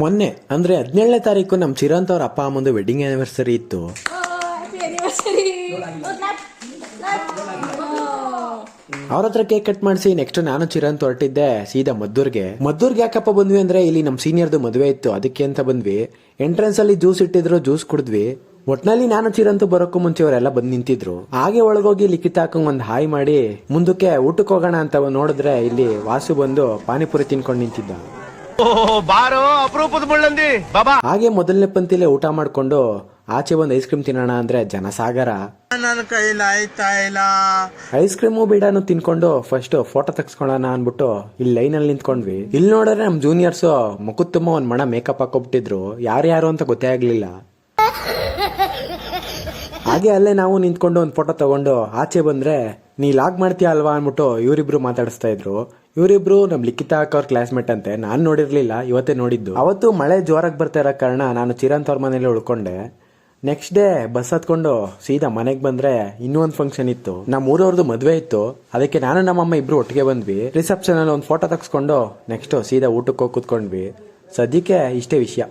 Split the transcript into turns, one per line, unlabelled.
ಮೊನ್ನೆ ಅಂದ್ರೆ 17ನೇ ತಾರೀಕು ನಮ್ಮ ಚಿರಂತ್ ಅವ್ರ ಅಪ್ಪ ಅಮ್ಮಂದು ವೆಡ್ಡಿಂಗ್ ಆನಿವರ್ಸರಿ ಇತ್ತು. ಅವ್ರ ಹತ್ರ ಕೇಕ್ ಕಟ್ ಮಾಡಿಸಿ ನೆಕ್ಸ್ಟ್ ನಾನು ಚಿರಂತ್ ಹೊರಟಿದ್ದೆ ಸೀದಾ ಮದ್ದೂರ್ಗೆ ಯಾಕಪ್ಪ ಬಂದ್ವಿ ಅಂದ್ರೆ ಇಲ್ಲಿ ನಮ್ಮ ಸೀನಿಯರ್ದು ಮದುವೆ ಇತ್ತು, ಅದಕ್ಕೆ ಅಂತ ಬಂದ್ವಿ. ಎಂಟ್ರೆನ್ಸ್ ಅಲ್ಲಿ ಜ್ಯೂಸ್ ಇಟ್ಟಿದ್ರು, ಜ್ಯೂಸ್ ಕುಡಿದ್ವಿ. ಒಟ್ನಲ್ಲಿ ನಾನು ಚಿರಂತು ಬರೋಕ್ಕೂ ಮುಂಚೆ ಅವರೆಲ್ಲ ಬಂದ್ ನಿಂತಿದ್ರು. ಹಾಗೆ ಒಳಗೋಗಿ ಲಿಖಿತ ಹಾಕೊಂಡ್ ಒಂದ್ ಹಾಯ್ ಮಾಡಿ ಮುಂದಕ್ಕೆ ಊಟಕ್ಕೆ ಹೋಗೋಣ ಅಂತ ನೋಡಿದ್ರೆ ಇಲ್ಲಿ ವಾಸು ಬಂದು ಪಾನಿಪುರಿ ತಿನ್ಕೊಂಡು ನಿಂತಿದ್ದ. ಹಾಗೆ ಮೊದಲನೇ ಪಂತಿಲೆ ಊಟ ಮಾಡ್ಕೊಂಡು ಆಚೆ ಬಂದು ಐಸ್ ಕ್ರೀಮ್ ತಿನ್ನೋಣ ಅಂದ್ರೆ ಜನಸಾಗರ. ಐಸ್ ಕ್ರೀಮು ಬಿಡಾನು ತಿನ್ಕೊಂಡು ಫಸ್ಟ್ ಫೋಟೋ ತೆಗ್ಸ್ಕೊಳ್ಳೋಣ ಅನ್ಬಿಟ್ಟು ಇಲ್ಲಿ ಲೈನ್ ಅಲ್ಲಿ ನಿಂತ್ಕೊಂಡ್ವಿ. ಇಲ್ಲಿ ನೋಡಿದ್ರೆ ನಮ್ ಜೂನಿಯರ್ಸ್ ಮುಖದ ತುಂಬ ಒಂದ್ ಮಣ ಮೇಕಪ್ ಹಾಕೋಬಿಟ್ಟಿದ್ರು, ಯಾರ್ಯಾರು ಅಂತ ಗೊತ್ತೇ ಆಗ್ಲಿಲ್ಲ. ಹಾಗೆ ಅಲ್ಲೇ ನಾವು ನಿಂತ್ಕೊಂಡು ಒಂದ್ ಫೋಟೋ ತಗೊಂಡು ಆಚೆ ಬಂದ್ರೆ ನೀ ಲಾಗ್ ಮಾಡ್ತೀಯ ಅಲ್ವಾ ಅನ್ಬಿಟ್ಟು ಇವರಿಬ್ರು ಮಾತಾಡಿಸ್ತಾ ಇದ್ರು. ಇವರಿಬ್ರು ನಮ್ ಲಿಖಿತ ಅವ್ರ ಕ್ಲಾಸ್ಮೇಟ್ ಅಂತೆ, ನಾನ್ ನೋಡಿರ್ಲಿಲ್ಲ, ಇವತ್ತೇ ನೋಡಿದ್ದು. ಅವತ್ತು ಮಳೆ ಜೋರಾಗಿ ಬರ್ತಾ ಇರೋ ಕಾರಣ ನಾನು ಚಿರಂತ್ ಅವ್ರ ಮನೇಲಿ ಉಳ್ಕೊಂಡೆ. ನೆಕ್ಸ್ಟ್ ಡೇ ಬಸ್ ಹತ್ಕೊಂಡು ಸೀದಾ ಮನೆಗೆ ಬಂದ್ರೆ ಇನ್ನೂ ಒಂದು ಫಂಕ್ಷನ್ ಇತ್ತು, ನಮ್ಮ ಊರವ್ರದ್ದು ಮದ್ವೆ ಇತ್ತು. ಅದಕ್ಕೆ ನಾನು ನಮ್ಮಮ್ಮ ಇಬ್ರು ಒಟ್ಟಿಗೆ ಬಂದ್ವಿ. ರಿಸೆಪ್ಷನ್ ಅಲ್ಲಿ ಒಂದು ಫೋಟೋ ತೆಗ್ಸ್ಕೊಂಡು ನೆಕ್ಸ್ಟ್ ಸೀದಾ ಊಟಕ್ಕೆ ಹೋಗಿ ಕೂತ್ಕೊಂಡ್ವಿ. ಸದ್ಯಕ್ಕೆ ಇಷ್ಟೇ ವಿಷಯ.